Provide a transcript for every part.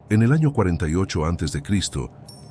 En el año 48 a.C.,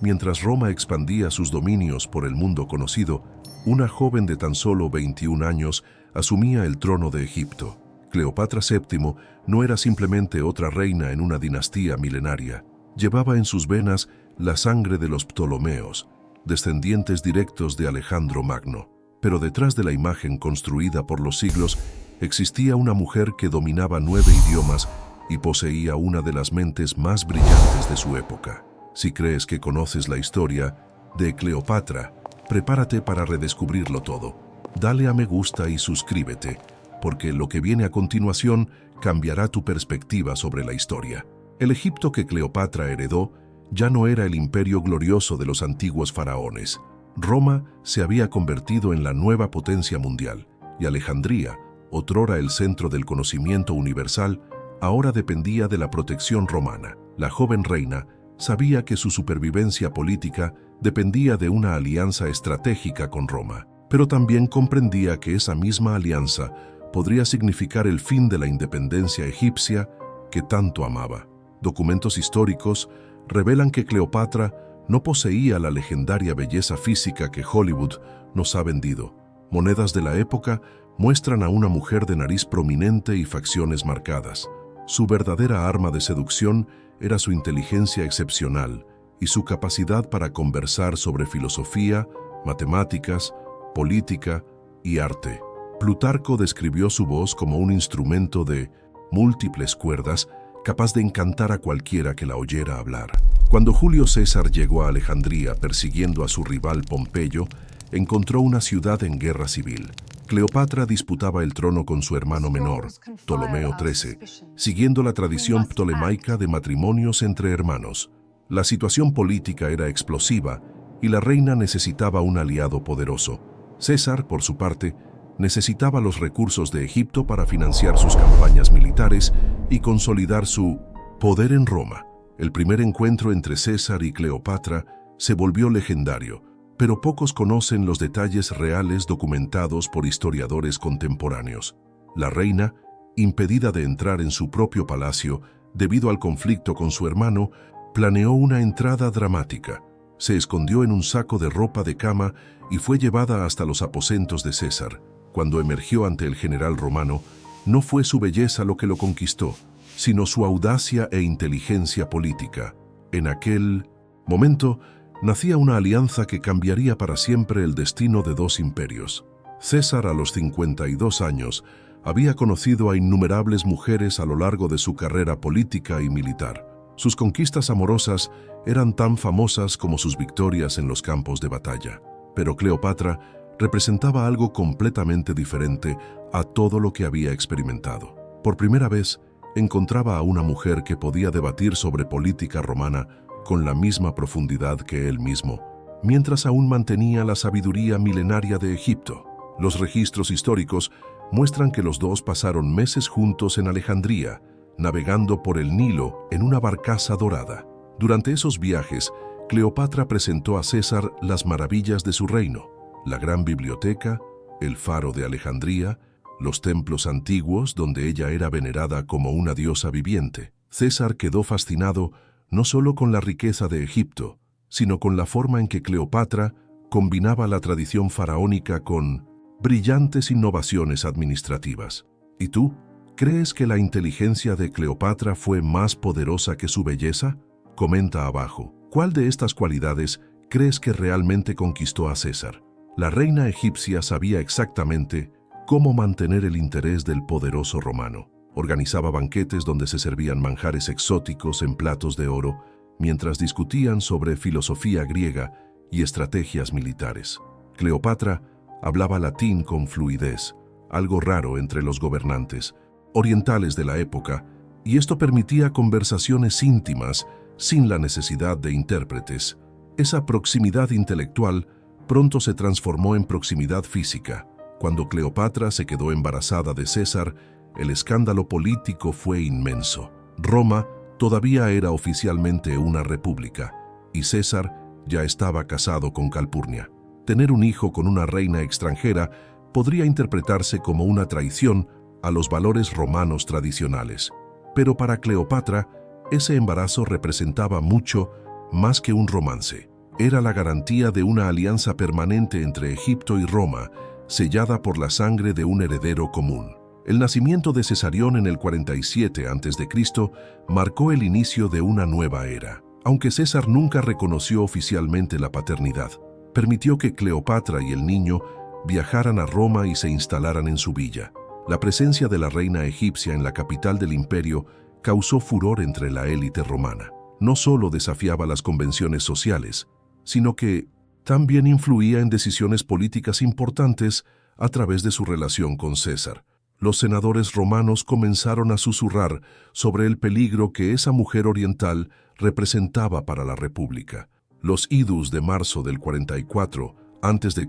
mientras Roma expandía sus dominios por el mundo conocido, una joven de tan solo 21 años asumía el trono de Egipto. Cleopatra VII no era simplemente otra reina en una dinastía milenaria. Llevaba en sus venas la sangre de los Ptolomeos, descendientes directos de Alejandro Magno. Pero detrás de la imagen construida por los siglos existía una mujer que dominaba 9 idiomas y poseía una de las mentes más brillantes de su época. Si crees que conoces la historia de Cleopatra, prepárate para redescubrirlo todo. Dale a me gusta y suscríbete, porque lo que viene a continuación cambiará tu perspectiva sobre la historia. El Egipto que Cleopatra heredó ya no era el imperio glorioso de los antiguos faraones. Roma se había convertido en la nueva potencia mundial, y Alejandría, otrora el centro del conocimiento universal, ahora dependía de la protección romana. La joven reina sabía que su supervivencia política dependía de una alianza estratégica con Roma, pero también comprendía que esa misma alianza podría significar el fin de la independencia egipcia que tanto amaba. Documentos históricos revelan que Cleopatra no poseía la legendaria belleza física que Hollywood nos ha vendido. Monedas de la época muestran a una mujer de nariz prominente y facciones marcadas. Su verdadera arma de seducción era su inteligencia excepcional y su capacidad para conversar sobre filosofía, matemáticas, política y arte. Plutarco describió su voz como un instrumento de múltiples cuerdas capaz de encantar a cualquiera que la oyera hablar. Cuando Julio César llegó a Alejandría persiguiendo a su rival Pompeyo, encontró una ciudad en guerra civil. Cleopatra disputaba el trono con su hermano menor, Ptolomeo XIII, siguiendo la tradición ptolemaica de matrimonios entre hermanos. La situación política era explosiva y la reina necesitaba un aliado poderoso. César, por su parte, necesitaba los recursos de Egipto para financiar sus campañas militares y consolidar su poder en Roma. El primer encuentro entre César y Cleopatra se volvió legendario, pero pocos conocen los detalles reales documentados por historiadores contemporáneos. La reina, impedida de entrar en su propio palacio debido al conflicto con su hermano, planeó una entrada dramática. Se escondió en un saco de ropa de cama y fue llevada hasta los aposentos de César. Cuando emergió ante el general romano, no fue su belleza lo que lo conquistó, sino su audacia e inteligencia política. En aquel momento, nacía una alianza que cambiaría para siempre el destino de dos imperios. César, a los 52 años, había conocido a innumerables mujeres a lo largo de su carrera política y militar. Sus conquistas amorosas eran tan famosas como sus victorias en los campos de batalla. Pero Cleopatra representaba algo completamente diferente a todo lo que había experimentado. Por primera vez, encontraba a una mujer que podía debatir sobre política romana con la misma profundidad que él mismo, mientras aún mantenía la sabiduría milenaria de Egipto. Los registros históricos muestran que los dos pasaron meses juntos en Alejandría, navegando por el Nilo en una barcaza dorada. Durante esos viajes, Cleopatra presentó a César las maravillas de su reino: la gran biblioteca, el faro de Alejandría, los templos antiguos donde ella era venerada como una diosa viviente. César quedó fascinado no solo con la riqueza de Egipto, sino con la forma en que Cleopatra combinaba la tradición faraónica con brillantes innovaciones administrativas. ¿Y tú? ¿Crees que la inteligencia de Cleopatra fue más poderosa que su belleza? Comenta abajo. ¿Cuál de estas cualidades crees que realmente conquistó a César? La reina egipcia sabía exactamente cómo mantener el interés del poderoso romano. Organizaba banquetes donde se servían manjares exóticos en platos de oro, mientras discutían sobre filosofía griega y estrategias militares. Cleopatra hablaba latín con fluidez, algo raro entre los gobernantes orientales de la época, y esto permitía conversaciones íntimas sin la necesidad de intérpretes. Esa proximidad intelectual pronto se transformó en proximidad física. Cuando Cleopatra se quedó embarazada de César, el escándalo político fue inmenso. Roma todavía era oficialmente una república, y César ya estaba casado con Calpurnia. Tener un hijo con una reina extranjera podría interpretarse como una traición a los valores romanos tradicionales. Pero para Cleopatra, Ese embarazo representaba mucho más que un romance. Era la garantía de una alianza permanente entre Egipto y Roma, sellada por la sangre de un heredero común. El nacimiento de Cesarión en el 47 a.C. marcó el inicio de una nueva era. Aunque César nunca reconoció oficialmente la paternidad, permitió que Cleopatra y el niño viajaran a Roma y se instalaran en su villa. La presencia de la reina egipcia en la capital del imperio causó furor entre la élite romana. No solo desafiaba las convenciones sociales, sino que también influía en decisiones políticas importantes a través de su relación con César. Los senadores romanos comenzaron a susurrar sobre el peligro que esa mujer oriental representaba para la República. Los idus de marzo del 44 a.C.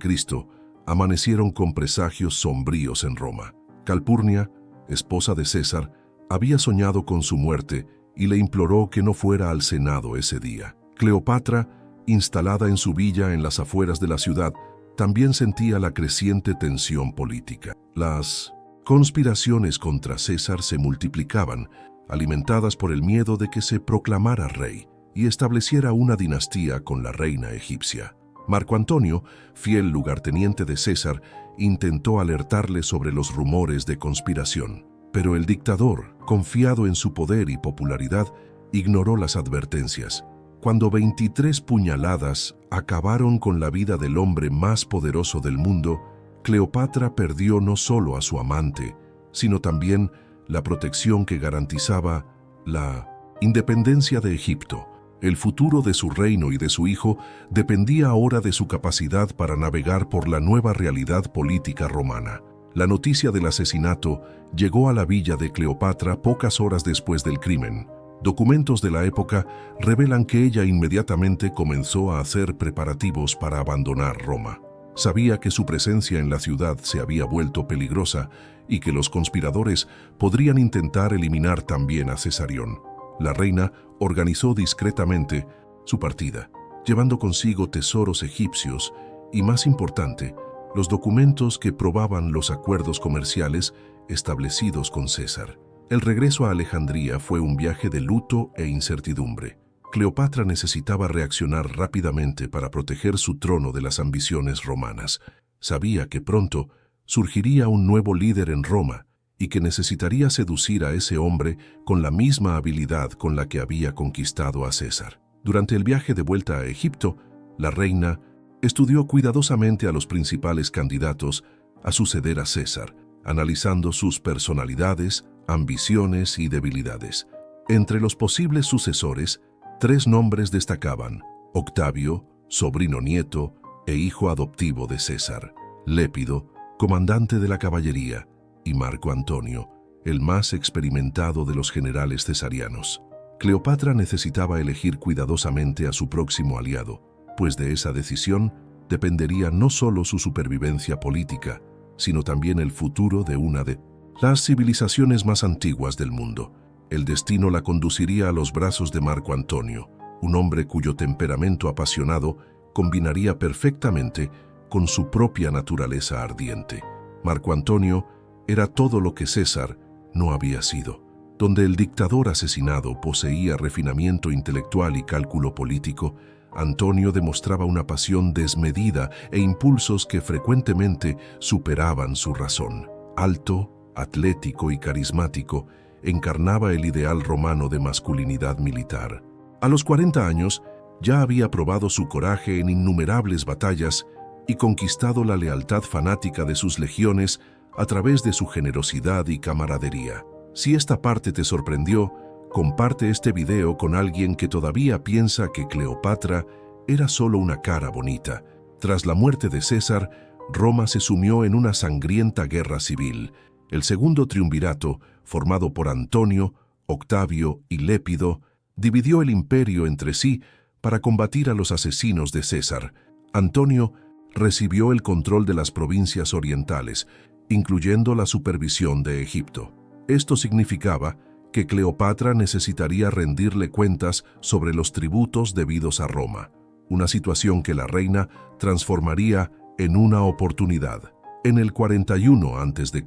amanecieron con presagios sombríos en Roma. Calpurnia, esposa de César, había soñado con su muerte y le imploró que no fuera al Senado ese día. Cleopatra, instalada en su villa en las afueras de la ciudad, también sentía la creciente tensión política. Las conspiraciones contra César se multiplicaban, alimentadas por el miedo de que se proclamara rey y estableciera una dinastía con la reina egipcia. Marco Antonio, fiel lugarteniente de César, intentó alertarle sobre los rumores de conspiración, pero el dictador, confiado en su poder y popularidad, ignoró las advertencias. Cuando 23 puñaladas acabaron con la vida del hombre más poderoso del mundo, Cleopatra perdió no solo a su amante, sino también la protección que garantizaba la independencia de Egipto. El futuro de su reino y de su hijo dependía ahora de su capacidad para navegar por la nueva realidad política romana. La noticia del asesinato llegó a la villa de Cleopatra pocas horas después del crimen. Documentos de la época revelan que ella inmediatamente comenzó a hacer preparativos para abandonar Roma. Sabía que su presencia en la ciudad se había vuelto peligrosa y que los conspiradores podrían intentar eliminar también a Cesarión. La reina organizó discretamente su partida, llevando consigo tesoros egipcios y, más importante, los documentos que probaban los acuerdos comerciales establecidos con César. El regreso a Alejandría fue un viaje de luto e incertidumbre. Cleopatra necesitaba reaccionar rápidamente para proteger su trono de las ambiciones romanas. Sabía que pronto surgiría un nuevo líder en Roma y que necesitaría seducir a ese hombre con la misma habilidad con la que había conquistado a César. Durante el viaje de vuelta a Egipto, la reina estudió cuidadosamente a los principales candidatos a suceder a César, analizando sus personalidades, ambiciones y debilidades. Entre los posibles sucesores, 3 nombres destacaban: Octavio, sobrino nieto e hijo adoptivo de César; Lépido, comandante de la caballería; y Marco Antonio, el más experimentado de los generales cesarianos. Cleopatra necesitaba elegir cuidadosamente a su próximo aliado, pues de esa decisión dependería no solo su supervivencia política, sino también el futuro de una de las civilizaciones más antiguas del mundo. El destino la conduciría a los brazos de Marco Antonio, un hombre cuyo temperamento apasionado combinaría perfectamente con su propia naturaleza ardiente. Marco Antonio era todo lo que César no había sido. Donde el dictador asesinado poseía refinamiento intelectual y cálculo político, Antonio demostraba una pasión desmedida e impulsos que frecuentemente superaban su razón. Alto, atlético y carismático, encarnaba el ideal romano de masculinidad militar. A los 40 años, ya había probado su coraje en innumerables batallas y conquistado la lealtad fanática de sus legiones a través de su generosidad y camaradería. Si esta parte te sorprendió, comparte este video con alguien que todavía piensa que Cleopatra era solo una cara bonita. Tras la muerte de César, Roma se sumió en una sangrienta guerra civil. El segundo triunvirato, formado por Antonio, Octavio y Lépido, dividió el imperio entre sí para combatir a los asesinos de César. Antonio recibió el control de las provincias orientales, incluyendo la supervisión de Egipto. Esto significaba que Cleopatra necesitaría rendirle cuentas sobre los tributos debidos a Roma, una situación que la reina transformaría en una oportunidad. En el 41 a.C.,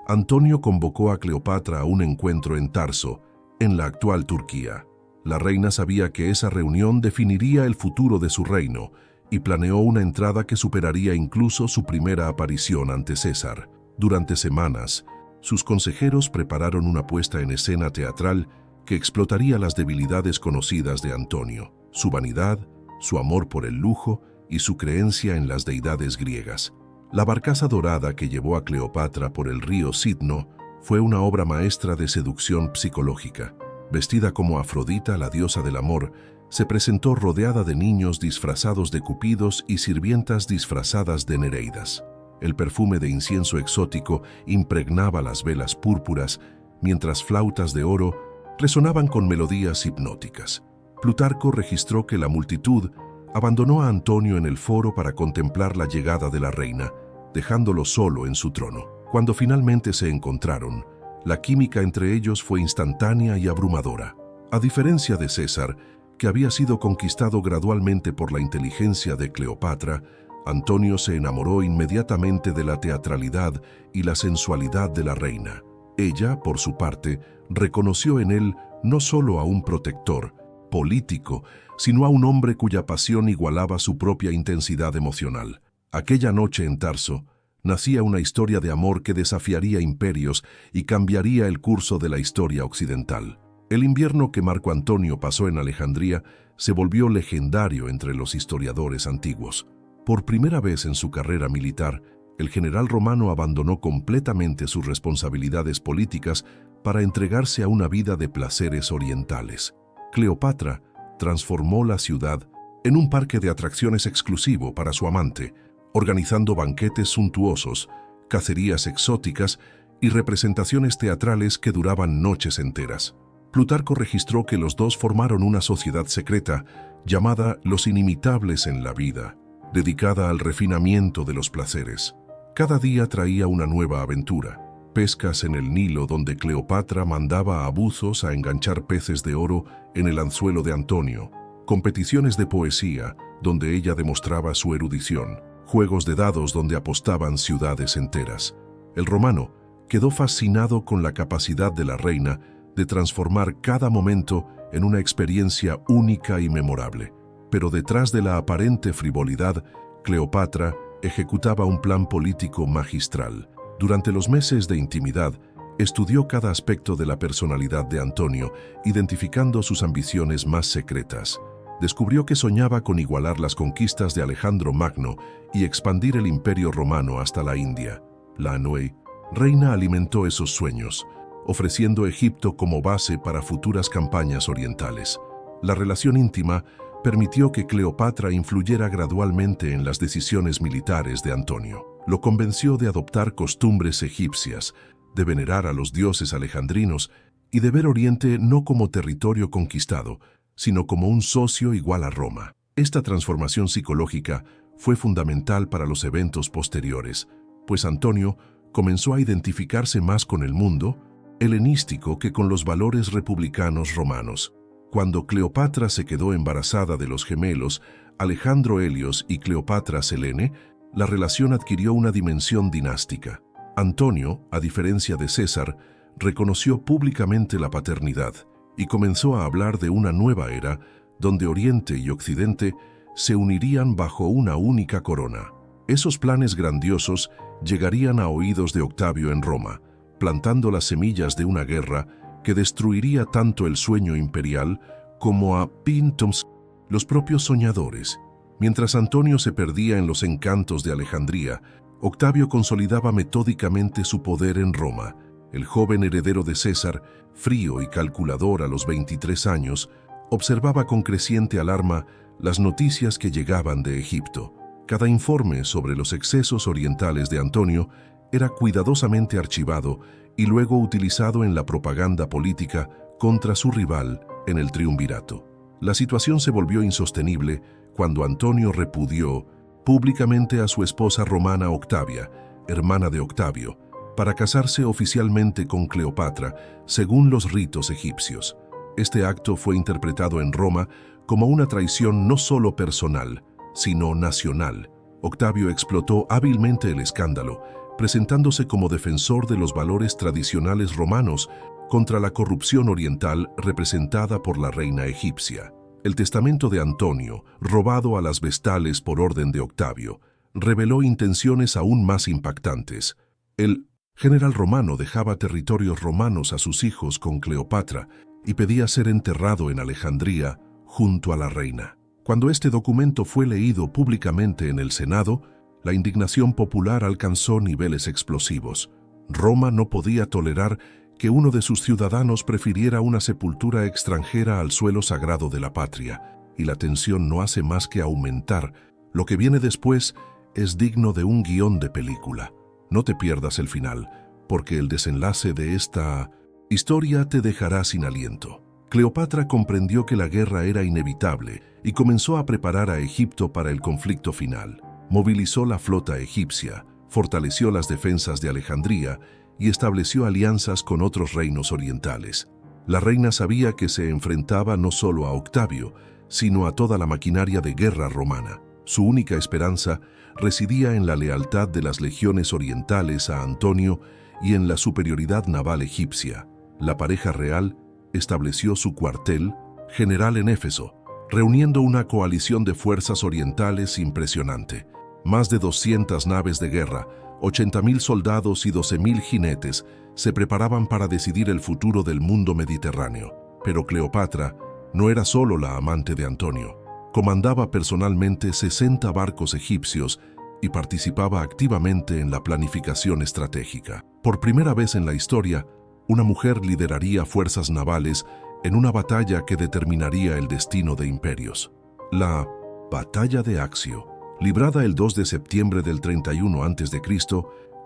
Antonio convocó a Cleopatra a un encuentro en Tarso, en la actual Turquía. La reina sabía que esa reunión definiría el futuro de su reino y planeó una entrada que superaría incluso su primera aparición ante César. Durante semanas, sus consejeros prepararon una puesta en escena teatral que explotaría las debilidades conocidas de Antonio, su vanidad, su amor por el lujo y su creencia en las deidades griegas. La barcaza dorada que llevó a Cleopatra por el río Citno fue una obra maestra de seducción psicológica. Vestida como Afrodita, la diosa del amor, se presentó rodeada de niños disfrazados de cupidos y sirvientas disfrazadas de nereidas. El perfume de incienso exótico impregnaba las velas púrpuras, mientras flautas de oro resonaban con melodías hipnóticas. Plutarco registró que la multitud abandonó a Antonio en el foro para contemplar la llegada de la reina, dejándolo solo en su trono. Cuando finalmente se encontraron, la química entre ellos fue instantánea y abrumadora. A diferencia de César, que había sido conquistado gradualmente por la inteligencia de Cleopatra, Antonio se enamoró inmediatamente de la teatralidad y la sensualidad de la reina. Ella, por su parte, reconoció en él no solo a un protector político, sino a un hombre cuya pasión igualaba su propia intensidad emocional. Aquella noche en Tarso, nacía una historia de amor que desafiaría imperios y cambiaría el curso de la historia occidental. El invierno que Marco Antonio pasó en Alejandría se volvió legendario entre los historiadores antiguos. Por primera vez en su carrera militar, el general romano abandonó completamente sus responsabilidades políticas para entregarse a una vida de placeres orientales. Cleopatra transformó la ciudad en un parque de atracciones exclusivo para su amante, organizando banquetes suntuosos, cacerías exóticas y representaciones teatrales que duraban noches enteras. Plutarco registró que los dos formaron una sociedad secreta llamada Los Inimitables en la Vida, dedicada al refinamiento de los placeres. Cada día traía una nueva aventura: pescas en el Nilo, donde Cleopatra mandaba a buzos a enganchar peces de oro en el anzuelo de Antonio; competiciones de poesía, donde ella demostraba su erudición; juegos de dados donde apostaban ciudades enteras. El romano quedó fascinado con la capacidad de la reina de transformar cada momento en una experiencia única y memorable. Pero detrás de la aparente frivolidad, Cleopatra ejecutaba un plan político magistral. Durante los meses de intimidad, estudió cada aspecto de la personalidad de Antonio, identificando sus ambiciones más secretas. Descubrió que soñaba con igualar las conquistas de Alejandro Magno y expandir el imperio romano hasta la India. La nueva reina alimentó esos sueños, ofreciendo Egipto como base para futuras campañas orientales. La relación íntima permitió que Cleopatra influyera gradualmente en las decisiones militares de Antonio. Lo convenció de adoptar costumbres egipcias, de venerar a los dioses alejandrinos y de ver Oriente no como territorio conquistado, sino como un socio igual a Roma. Esta transformación psicológica fue fundamental para los eventos posteriores, pues Antonio comenzó a identificarse más con el mundo helenístico que con los valores republicanos romanos. Cuando Cleopatra se quedó embarazada de los gemelos Alejandro Helios y Cleopatra Selene, la relación adquirió una dimensión dinástica. Antonio, a diferencia de César, reconoció públicamente la paternidad y comenzó a hablar de una nueva era donde Oriente y Occidente se unirían bajo una única corona. Esos planes grandiosos llegarían a oídos de Octavio en Roma, plantando las semillas de una guerra que destruiría tanto el sueño imperial como a Pintoms, los propios soñadores. Mientras Antonio se perdía en los encantos de Alejandría, Octavio consolidaba metódicamente su poder en Roma. El joven heredero de César, frío y calculador a los 23 años, observaba con creciente alarma las noticias que llegaban de Egipto. Cada informe sobre los excesos orientales de Antonio era cuidadosamente archivado y luego utilizado en la propaganda política contra su rival en el triunvirato. La situación se volvió insostenible cuando Antonio repudió públicamente a su esposa romana Octavia, hermana de Octavio, para casarse oficialmente con Cleopatra, según los ritos egipcios. Este acto fue interpretado en Roma como una traición no solo personal, sino nacional. Octavio explotó hábilmente el escándalo, presentándose como defensor de los valores tradicionales romanos contra la corrupción oriental representada por la reina egipcia. El testamento de Antonio, robado a las Vestales por orden de Octavio, reveló intenciones aún más impactantes. El general romano dejaba territorios romanos a sus hijos con Cleopatra y pedía ser enterrado en Alejandría junto a la reina. Cuando este documento fue leído públicamente en el Senado, la indignación popular alcanzó niveles explosivos. Roma no podía tolerar que uno de sus ciudadanos prefiriera una sepultura extranjera al suelo sagrado de la patria, y la tensión no hace más que aumentar. Lo que viene después es digno de un guión de película. No te pierdas el final, porque el desenlace de esta historia te dejará sin aliento. Cleopatra comprendió que la guerra era inevitable y comenzó a preparar a Egipto para el conflicto final. Movilizó la flota egipcia, fortaleció las defensas de Alejandría y estableció alianzas con otros reinos orientales. La reina sabía que se enfrentaba no solo a Octavio, sino a toda la maquinaria de guerra romana. Su única esperanza residía en la lealtad de las legiones orientales a Antonio y en la superioridad naval egipcia. La pareja real estableció su cuartel general en Éfeso, reuniendo una coalición de fuerzas orientales impresionante. Más de 200 naves de guerra, 80.000 soldados y 12.000 jinetes se preparaban para decidir el futuro del mundo mediterráneo. Pero Cleopatra no era solo la amante de Antonio. Comandaba personalmente 60 barcos egipcios y participaba activamente en la planificación estratégica. Por primera vez en la historia, una mujer lideraría fuerzas navales en una batalla que determinaría el destino de imperios. La Batalla de Accio, librada el 2 de septiembre del 31 a.C.,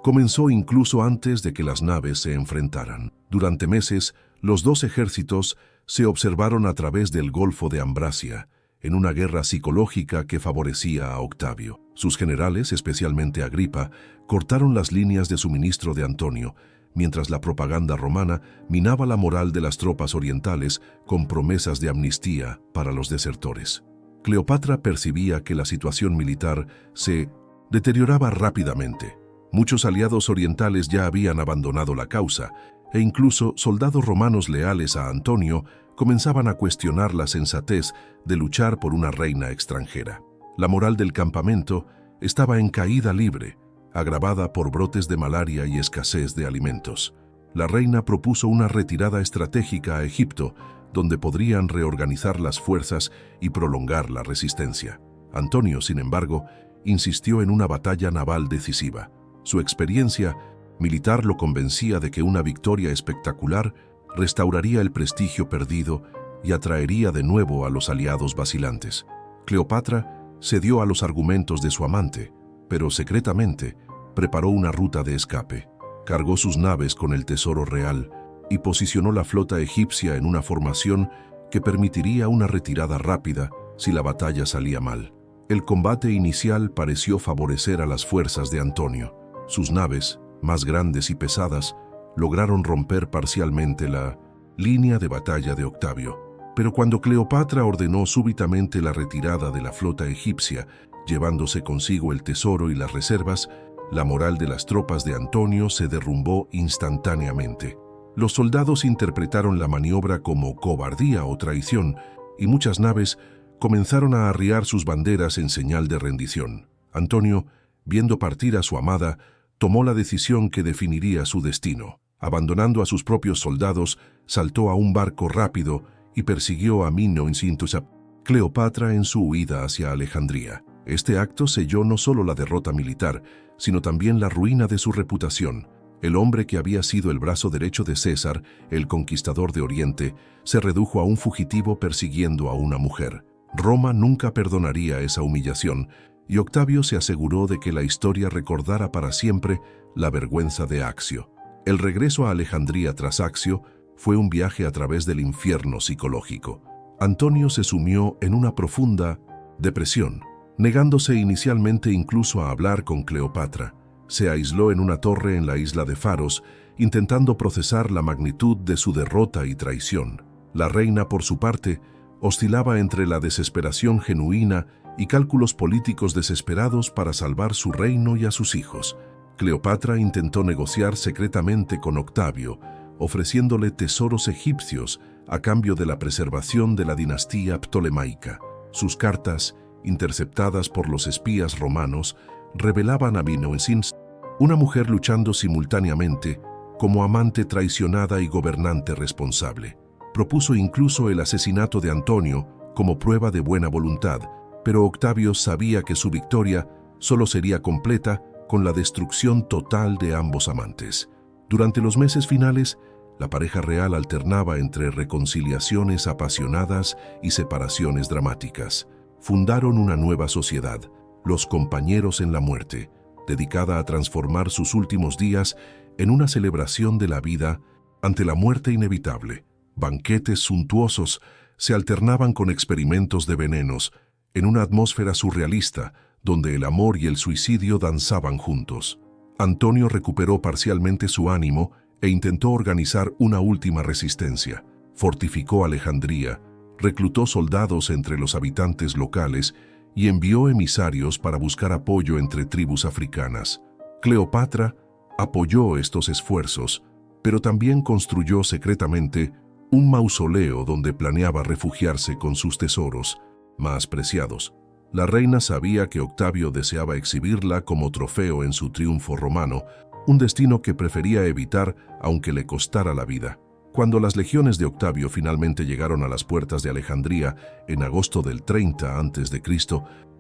comenzó incluso antes de que las naves se enfrentaran. Durante meses, los dos ejércitos se observaron a través del Golfo de Ambracia, en una guerra psicológica que favorecía a Octavio. Sus generales, especialmente Agripa, cortaron las líneas de suministro de Antonio, mientras la propaganda romana minaba la moral de las tropas orientales con promesas de amnistía para los desertores. Cleopatra percibía que la situación militar se deterioraba rápidamente. Muchos aliados orientales ya habían abandonado la causa, e incluso soldados romanos leales a Antonio comenzaban a cuestionar la sensatez de luchar por una reina extranjera. La moral del campamento estaba en caída libre, agravada por brotes de malaria y escasez de alimentos. La reina propuso una retirada estratégica a Egipto, donde podrían reorganizar las fuerzas y prolongar la resistencia. Antonio, sin embargo, insistió en una batalla naval decisiva. Su experiencia militar lo convencía de que una victoria espectacular restauraría el prestigio perdido y atraería de nuevo a los aliados vacilantes. Cleopatra cedió a los argumentos de su amante, pero secretamente preparó una ruta de escape. Cargó sus naves con el tesoro real y posicionó la flota egipcia en una formación que permitiría una retirada rápida si la batalla salía mal. El combate inicial pareció favorecer a las fuerzas de Antonio. Sus naves, más grandes y pesadas, lograron romper parcialmente la línea de batalla de Octavio. Pero cuando Cleopatra ordenó súbitamente la retirada de la flota egipcia, llevándose consigo el tesoro y las reservas, la moral de las tropas de Antonio se derrumbó instantáneamente. Los soldados interpretaron la maniobra como cobardía o traición, y muchas naves comenzaron a arriar sus banderas en señal de rendición. Antonio, viendo partir a su amada, tomó la decisión que definiría su destino. Abandonando a sus propios soldados, saltó a un barco rápido y persiguió a Mino Insintus a Cleopatra en su huida hacia Alejandría. Este acto selló no solo la derrota militar, sino también la ruina de su reputación. El hombre que había sido el brazo derecho de César, el conquistador de Oriente, se redujo a un fugitivo persiguiendo a una mujer. Roma nunca perdonaría esa humillación, y Octavio se aseguró de que la historia recordara para siempre la vergüenza de Accio. El regreso a Alejandría tras Accio fue un viaje a través del infierno psicológico. Antonio se sumió en una profunda depresión, negándose inicialmente incluso a hablar con Cleopatra. Se aisló en una torre en la isla de Faros, intentando procesar la magnitud de su derrota y traición. La reina, por su parte, oscilaba entre la desesperación genuina y cálculos políticos desesperados para salvar su reino y a sus hijos. Cleopatra intentó negociar secretamente con Octavio, ofreciéndole tesoros egipcios a cambio de la preservación de la dinastía ptolemaica. Sus cartas, interceptadas por los espías romanos, revelaban a Minoesins, una mujer luchando simultáneamente como amante traicionada y gobernante responsable. Propuso incluso el asesinato de Antonio como prueba de buena voluntad, pero Octavio sabía que su victoria solo sería completa con la destrucción total de ambos amantes. Durante los meses finales, la pareja real alternaba entre reconciliaciones apasionadas y separaciones dramáticas. Fundaron una nueva sociedad, los Compañeros en la Muerte, dedicada a transformar sus últimos días en una celebración de la vida ante la muerte inevitable. Banquetes suntuosos se alternaban con experimentos de venenos, en una atmósfera surrealista, donde el amor y el suicidio danzaban juntos. Antonio recuperó parcialmente su ánimo e intentó organizar una última resistencia. Fortificó Alejandría, reclutó soldados entre los habitantes locales y envió emisarios para buscar apoyo entre tribus africanas. Cleopatra apoyó estos esfuerzos, pero también construyó secretamente un mausoleo donde planeaba refugiarse con sus tesoros más preciados. La reina sabía que Octavio deseaba exhibirla como trofeo en su triunfo romano, un destino que prefería evitar aunque le costara la vida. Cuando las legiones de Octavio finalmente llegaron a las puertas de Alejandría en agosto del 30 a.C.,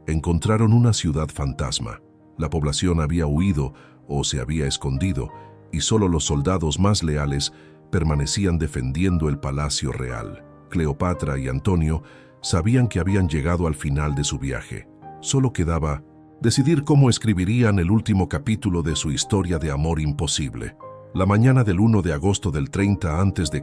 encontraron una ciudad fantasma. La población había huido o se había escondido, y solo los soldados más leales permanecían defendiendo el palacio real. Cleopatra y Antonio sabían que habían llegado al final de su viaje. Solo quedaba decidir cómo escribirían el último capítulo de su historia de amor imposible. La mañana del 1 de agosto del 30 a.C.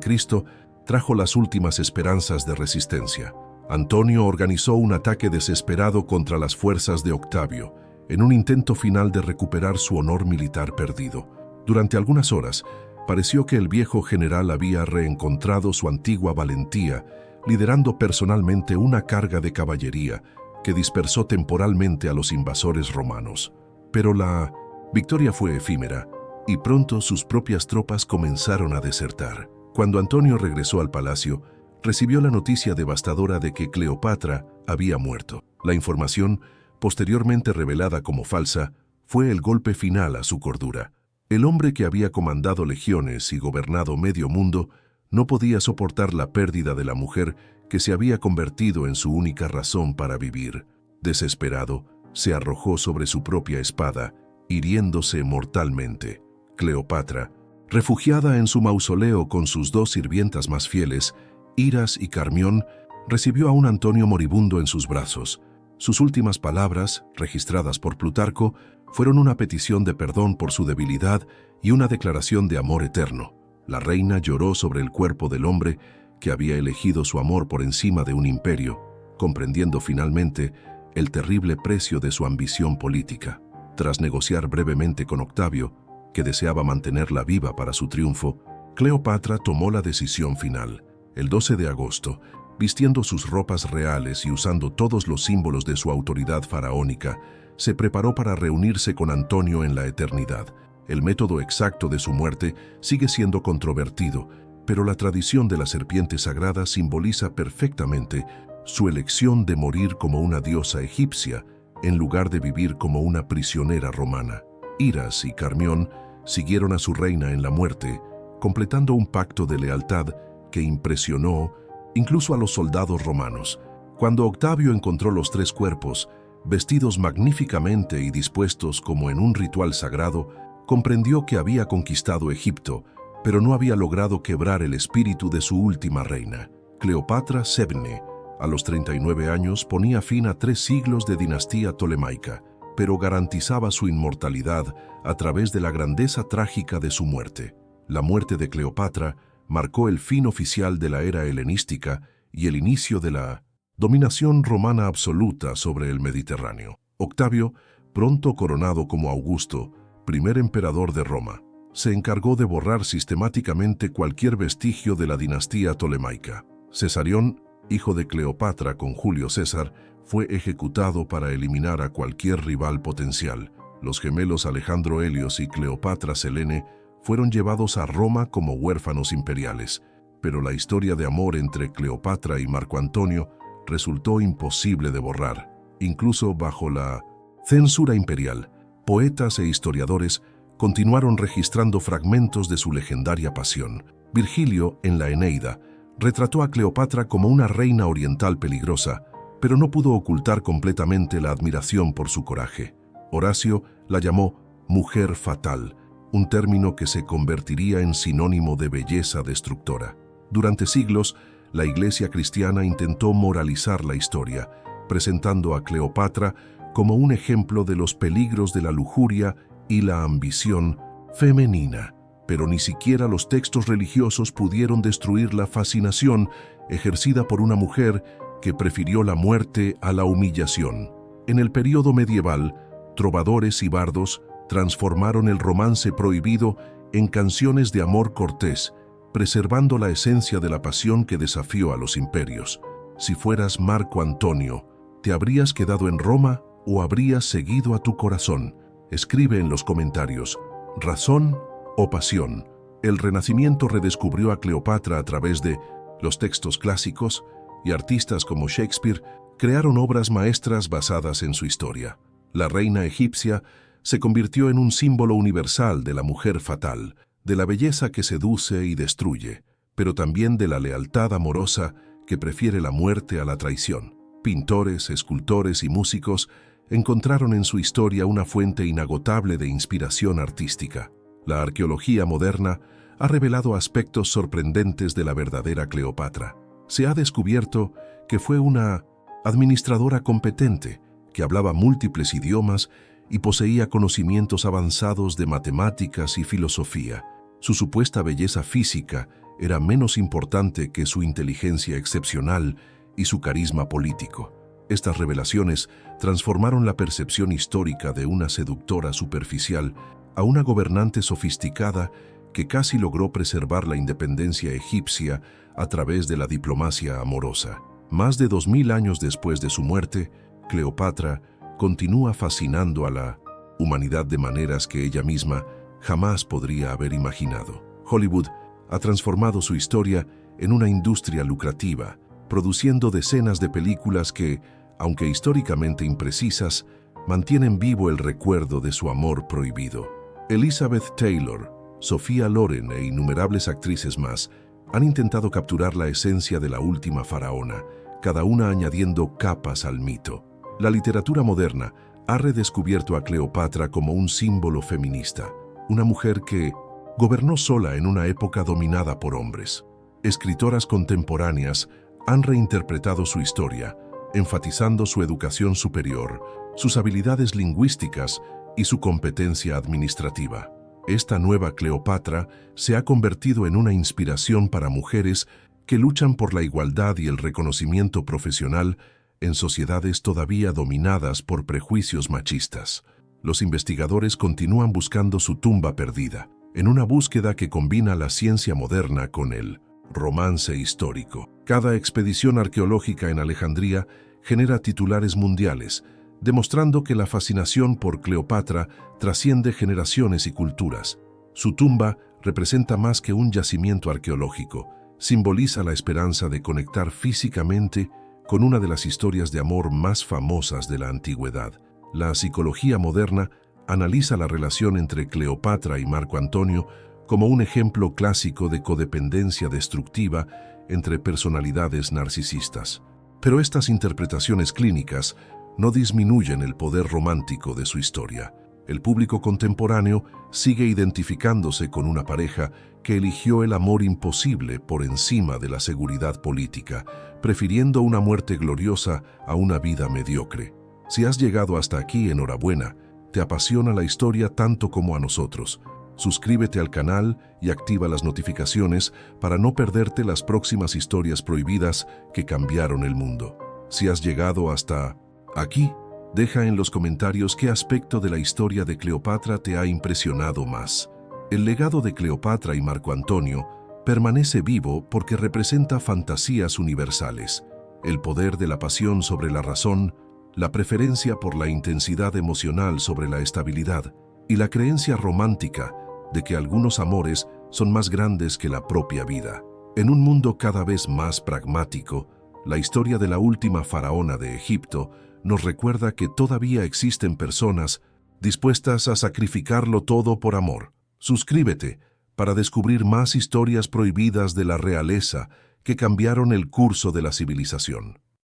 trajo las últimas esperanzas de resistencia. Antonio organizó un ataque desesperado contra las fuerzas de Octavio, en un intento final de recuperar su honor militar perdido. Durante algunas horas, pareció que el viejo general había reencontrado su antigua valentía, liderando personalmente una carga de caballería que dispersó temporalmente a los invasores romanos. Pero la victoria fue efímera, y pronto sus propias tropas comenzaron a desertar. Cuando Antonio regresó al palacio, recibió la noticia devastadora de que Cleopatra había muerto. La información, posteriormente revelada como falsa, fue el golpe final a su cordura. El hombre que había comandado legiones y gobernado medio mundo no podía soportar la pérdida de la mujer que se había convertido en su única razón para vivir. Desesperado, se arrojó sobre su propia espada, hiriéndose mortalmente. Cleopatra, refugiada en su mausoleo con sus dos sirvientas más fieles, Iras y Carmión, recibió a un Antonio moribundo en sus brazos. Sus últimas palabras, registradas por Plutarco, fueron una petición de perdón por su debilidad y una declaración de amor eterno. La reina lloró sobre el cuerpo del hombre que había elegido su amor por encima de un imperio, comprendiendo finalmente el terrible precio de su ambición política. Tras negociar brevemente con Octavio, que deseaba mantenerla viva para su triunfo, Cleopatra tomó la decisión final. El 12 de agosto, vistiendo sus ropas reales y usando todos los símbolos de su autoridad faraónica, se preparó para reunirse con Antonio en la eternidad. El método exacto de su muerte sigue siendo controvertido, pero la tradición de la serpiente sagrada simboliza perfectamente su elección de morir como una diosa egipcia en lugar de vivir como una prisionera romana. Iras y Carmión siguieron a su reina en la muerte, completando un pacto de lealtad que impresionó incluso a los soldados romanos. Cuando Octavio encontró los tres cuerpos, vestidos magníficamente y dispuestos como en un ritual sagrado, comprendió que había conquistado Egipto, pero no había logrado quebrar el espíritu de su última reina. Cleopatra Sebne, a los 39 años, ponía fin a 3 siglos de dinastía tolemaica, pero garantizaba su inmortalidad a través de la grandeza trágica de su muerte. La muerte de Cleopatra marcó el fin oficial de la era helenística y el inicio de la dominación romana absoluta sobre el Mediterráneo. Octavio, pronto coronado como Augusto, primer emperador de Roma, se encargó de borrar sistemáticamente cualquier vestigio de la dinastía tolemaica. Cesarión, hijo de Cleopatra con Julio César, fue ejecutado para eliminar a cualquier rival potencial. Los gemelos Alejandro Helios y Cleopatra Selene fueron llevados a Roma como huérfanos imperiales, pero la historia de amor entre Cleopatra y Marco Antonio resultó imposible de borrar. Incluso bajo la censura imperial, poetas e historiadores continuaron registrando fragmentos de su legendaria pasión. Virgilio, en la Eneida, retrató a Cleopatra como una reina oriental peligrosa, pero no pudo ocultar completamente la admiración por su coraje. Horacio la llamó mujer fatal, un término que se convertiría en sinónimo de belleza destructora. Durante siglos, la Iglesia cristiana intentó moralizar la historia, presentando a Cleopatra como un ejemplo de los peligros de la lujuria y la ambición femenina. Pero ni siquiera los textos religiosos pudieron destruir la fascinación ejercida por una mujer que prefirió la muerte a la humillación. En el período medieval, trovadores y bardos transformaron el romance prohibido en canciones de amor cortés, preservando la esencia de la pasión que desafió a los imperios. Si fueras Marco Antonio, ¿te habrías quedado en Roma o habrías seguido a tu corazón? Escribe en los comentarios, ¿razón o pasión? El Renacimiento redescubrió a Cleopatra a través de los textos clásicos, y artistas como Shakespeare crearon obras maestras basadas en su historia. La reina egipcia se convirtió en un símbolo universal de la mujer fatal, de la belleza que seduce y destruye, pero también de la lealtad amorosa que prefiere la muerte a la traición. Pintores, escultores y músicos encontraron en su historia una fuente inagotable de inspiración artística. La arqueología moderna ha revelado aspectos sorprendentes de la verdadera Cleopatra. Se ha descubierto que fue una administradora competente, que hablaba múltiples idiomas y poseía conocimientos avanzados de matemáticas y filosofía. Su supuesta belleza física era menos importante que su inteligencia excepcional y su carisma político. Estas revelaciones transformaron la percepción histórica de una seductora superficial a una gobernante sofisticada que casi logró preservar la independencia egipcia a través de la diplomacia amorosa. Más de 2000 años después de su muerte, Cleopatra continúa fascinando a la humanidad de maneras que ella misma jamás podría haber imaginado. Hollywood ha transformado su historia en una industria lucrativa, produciendo decenas de películas que, aunque históricamente imprecisas, mantienen vivo el recuerdo de su amor prohibido. Elizabeth Taylor, Sophia Loren e innumerables actrices más han intentado capturar la esencia de la última faraona, cada una añadiendo capas al mito. La literatura moderna ha redescubierto a Cleopatra como un símbolo feminista, una mujer que gobernó sola en una época dominada por hombres. Escritoras contemporáneas han reinterpretado su historia, enfatizando su educación superior, sus habilidades lingüísticas y su competencia administrativa. Esta nueva Cleopatra se ha convertido en una inspiración para mujeres que luchan por la igualdad y el reconocimiento profesional en sociedades todavía dominadas por prejuicios machistas. Los investigadores continúan buscando su tumba perdida, en una búsqueda que combina la ciencia moderna con el romance histórico. Cada expedición arqueológica en Alejandría genera titulares mundiales, demostrando que la fascinación por Cleopatra trasciende generaciones y culturas. Su tumba representa más que un yacimiento arqueológico, simboliza la esperanza de conectar físicamente con una de las historias de amor más famosas de la antigüedad. La psicología moderna analiza la relación entre Cleopatra y Marco Antonio como un ejemplo clásico de codependencia destructiva entre personalidades narcisistas. Pero estas interpretaciones clínicas no disminuyen el poder romántico de su historia. El público contemporáneo sigue identificándose con una pareja que eligió el amor imposible por encima de la seguridad política, prefiriendo una muerte gloriosa a una vida mediocre. Si has llegado hasta aquí, enhorabuena. Te apasiona la historia tanto como a nosotros. Suscríbete al canal y activa las notificaciones para no perderte las próximas historias prohibidas que cambiaron el mundo. Si has llegado hasta aquí, deja en los comentarios qué aspecto de la historia de Cleopatra te ha impresionado más. El legado de Cleopatra y Marco Antonio permanece vivo porque representa fantasías universales, el poder de la pasión sobre la razón, la preferencia por la intensidad emocional sobre la estabilidad y la creencia romántica de que algunos amores son más grandes que la propia vida. En un mundo cada vez más pragmático, la historia de la última faraona de Egipto nos recuerda que todavía existen personas dispuestas a sacrificarlo todo por amor. Suscríbete para descubrir más historias prohibidas de la realeza que cambiaron el curso de la civilización.